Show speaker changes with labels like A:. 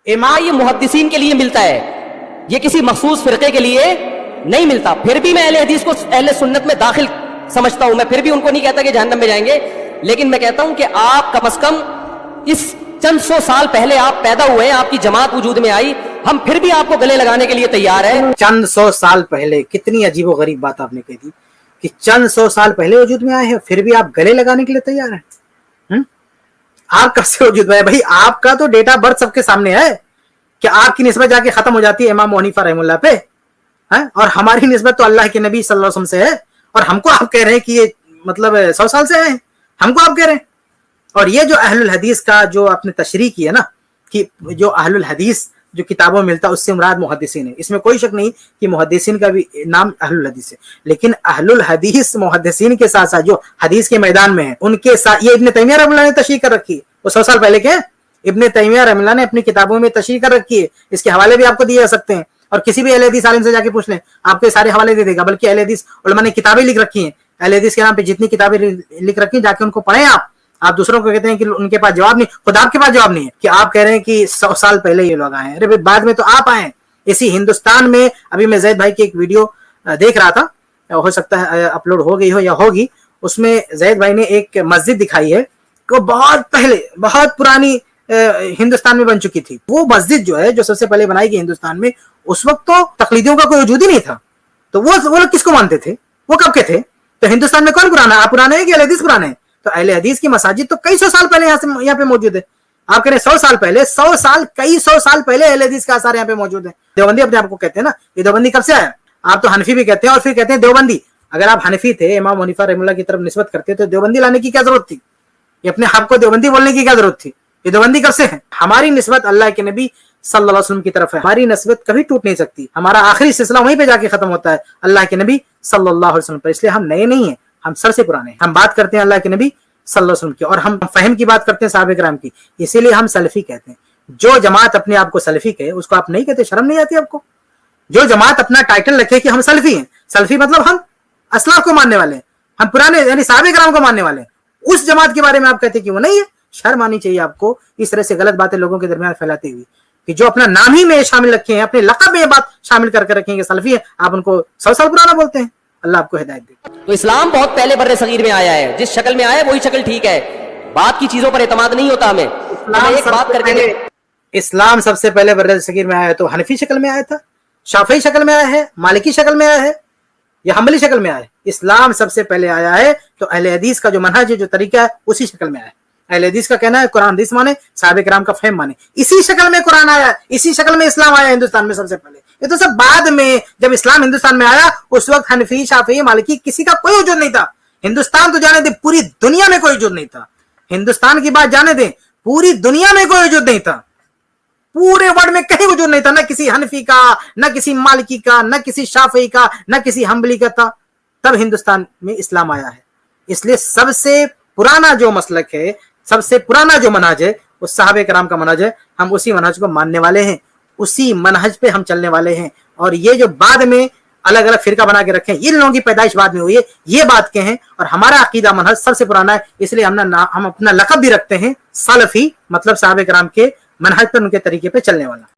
A: اجماع یہ محدثین کے لیے ملتا ہے، یہ کسی مخصوص فرقے کے لیے نہیں ملتا. پھر بھی میں اہل حدیث کو اہل سنت میں داخل سمجھتا ہوں. میں پھر بھی ان کو نہیں کہتا کہ جہنم میں جائیں گے، لیکن میں کہتا ہوں کہ آپ کم از کم اس چند سو سال پہلے آپ پیدا ہوئے ہیں، آپ کی جماعت وجود میں آئی، ہم پھر بھی آپ کو گلے لگانے کے لیے تیار ہیں.
B: چند سو سال پہلے، کتنی عجیب و غریب بات آپ نے کہی تھی کہ چند سو سال پہلے وجود میں آئے ہیں، پھر بھی آپ گلے لگانے کے لیے تیار ہیں. آپ کب سے وجود میں آئے بھائی؟ آپ کا تو ڈیٹ آف برتھ سب کے سامنے ہے کہ آپ کی نسبت جا کے ختم ہو جاتی ہے امام ابو حنیفہ رحمہ اللہ پہ، اور ہماری نسبت تو اللہ کے نبی صلی اللہ علیہ وسلم سے ہے، اور ہم کو آپ کہہ رہے ہیں کہ یہ مطلب 100 سال سے آئے ہیں، ہم کو آپ کہہ رہے ہیں. اور یہ جو اہل الحدیث کا جو آپ نے تشریح کی ہے نا، کہ جو اہل الحدیث جو کتابوں میں ملتا ہے اس سے مراد محدثین ہے، اس میں کوئی شک نہیں کہ محدثین کا بھی نام اہل الحدیث ہے، لیکن اہل الحدیث محدثین کے ساتھ ساتھ جو حدیث کے میدان میں ہیں ان کے ساتھ یہ ابن تیمیہ رحمہ اللہ نے تشریح کر رکھی ہے. وہ 100 سال پہلے کے ہیں، ابن تیمیہ رحمہ اللہ نے اپنی کتابوں میں تشریح کر رکھی ہے. اس کے حوالے بھی آپ کو دیے جا سکتے ہیں، اور کسی بھی اہل حدیث عالم سے جا کے پوچھ لیں، آپ کے سارے حوالے دے دے گا. بلکہ اہل حدیث علماء نے کتابیں لکھ رکھی ہیں، اہل حدیث کے نام پہ جتنی کتابیں لکھ رکھی ہیں جا کے ان کو پڑھیں. آپ دوسروں کو کہتے ہیں کہ ان کے پاس جواب نہیں، خود آپ کے پاس جواب نہیں ہے کہ آپ کہہ رہے ہیں کہ 100 سال پہلے یہ لوگ آئے ہیں. ارے بعد میں تو آپ آئے ہیں اسی ہندوستان میں. ابھی میں زید بھائی کی ایک ویڈیو دیکھ رہا تھا، ہو سکتا ہے اپلوڈ ہو گئی ہو یا ہوگی، اس میں زید بھائی نے ایک مسجد دکھائی ہے کہ بہت پہلے، بہت پرانی ہندوستان میں بن چکی تھی. وہ مسجد جو ہے جو سب سے پہلے بنائی گئی ہندوستان میں، اس وقت تو تقلیدیوں کا کوئی وجود ہی نہیں تھا. تو وہ لوگ کس کو مانتے تھے؟ وہ کب کے تھے؟ تو ہندوستان میں کون پرانا ہے؟ آپ پرانے ہیں کہ اہل حدیث پرانے ہیں؟ تو اہل حدیث کی مساجد تو کئی سو سال پہلے یہاں پہ موجود ہے. آپ کہہ رہے ہیں 100 سال پہلے، 100 سال، کئی سو سال پہلے اہل حدیث کا آثار یہاں پہ موجود ہے. دیوبندی اپنے آپ کو کہتے ہیں نا، یہ دیوبندی کب سے آیا؟ آپ تو حنفی بھی کہتے ہیں اور پھر کہتے ہیں دیوبندی. اگر آپ حنفی تھے، امام حنیفہ رحمہ اللہ کی طرف نسبت کرتے تو دیوبندی لانے کی کیا ضرورت تھی؟ یہ اپنے آپ کو دیوبندی بولنے کی کیا ضرورت تھی؟ یہ دیوبندی کب سے ہے؟ ہماری نسبت اللہ کے نبی صلی اللہ علیہ وسلم کی طرف ہے، ہماری نسبت کبھی ٹوٹ نہیں سکتی. ہمارا آخری سلسلہ وہیں پہ جا کے ختم ہوتا ہے اللہ کے نبی صلی اللہ علیہ وسلم پر. اس لیے ہم نئے نہیں ہیں، ہم سر سے پرانے ہیں. ہم بات کرتے ہیں اللہ کے نبی صلی اللہ علیہ وسلم کی، اور ہم فہم کی بات کرتے ہیں صحابہ کرام کی. اسی لیے ہم سلفی کہتے ہیں. جو جماعت اپنے آپ کو سلفی کہے اس کو آپ نہیں کہتے؟ شرم نہیں آتی آپ کو؟ جو جماعت اپنا ٹائٹل رکھے کہ ہم سلفی ہیں، سلفی مطلب ہم اسلاف کو ماننے والے ہیں، ہم پرانے یعنی صحابہ کرام کو ماننے والے ہیں، اس جماعت کے بارے میں آپ کہتے ہیں کہ وہ نہیں ہے. شرم آنی چاہیے آپ کو اس طرح سے غلط باتیں لوگوں کے درمیان پھیلاتے ہوئے، کہ جو اپنا نام ہی میں شامل رکھے ہیں، اپنے لقب میں یہ بات شامل کر کے رکھیں کہ سلفی ہے، آپ ان کو 100 سال پرانا بولتے ہیں. اللہ آپ کو ہدایت دے.
A: تو اسلام بہت پہلے بر صغیر میں آیا ہے، جس شکل میں آیا ہے وہی شکل ٹھیک ہے. بعد کی چیزوں پر اعتماد نہیں ہوتا ہمیں. ایک بات کر کے
B: اسلام سب سے پہلے بر صغیر میں آیا ہے تو حنفی شکل میں آیا تھا، شافعی شکل میں آیا ہے، مالکی شکل میں آیا ہے، یا حنبلی شکل میں آیا ہے. اسلام سب سے پہلے آیا ہے تو اہل حدیث کا جو منہج ہے، جو طریقہ ہے، اسی شکل میں آیا ہے. اہل حدیث کا کہنا ہے قرآن حدیث مانے، صحابہ کرام کا فہم مانے. اسی شکل میں قرآن آیا، اسی شکل میں اسلام آیا ہندوستان میں سب سے پہلے. یہ تو سب بعد میں، جب اسلام ہندوستان میں آیا اس وقت حنفی، شافعی، مالکی کسی کا کوئی وجود نہیں تھا. ہندوستان تو جانے دیں، پوری دنیا میں کوئی وجود نہیں تھا. ہندوستان کی بات جانے دیں، پوری دنیا میں کوئی وجود نہیں تھا. پورے ورلڈ میں کہیں وجود نہیں تھا، نہ کسی حنفی کا، نہ کسی مالکی کا، نہ کسی شافعی کا، نہ کسی حنبلی کا تھا. تب ہندوستان میں اسلام آیا ہے. اس لیے سب سے پرانا جو مسلک ہے، سب سے پرانا جو منہج ہے وہ صحابہ کرام کا منہج ہے. ہم اسی منہج کو ماننے والے ہیں، اسی منہج پہ ہم چلنے والے ہیں. اور یہ جو بعد میں الگ الگ فرقہ بنا کے رکھے ہیں، ان لوگوں کی پیدائش بعد میں ہوئی ہے، یہ بات کہیں. اور ہمارا عقیدہ منہج سب سے پرانا ہے، اس لیے ہم اپنا لقب بھی رکھتے ہیں سلفی، مطلب صحابہ کرام کے منہج پر، ان کے طریقے پہ چلنے والا.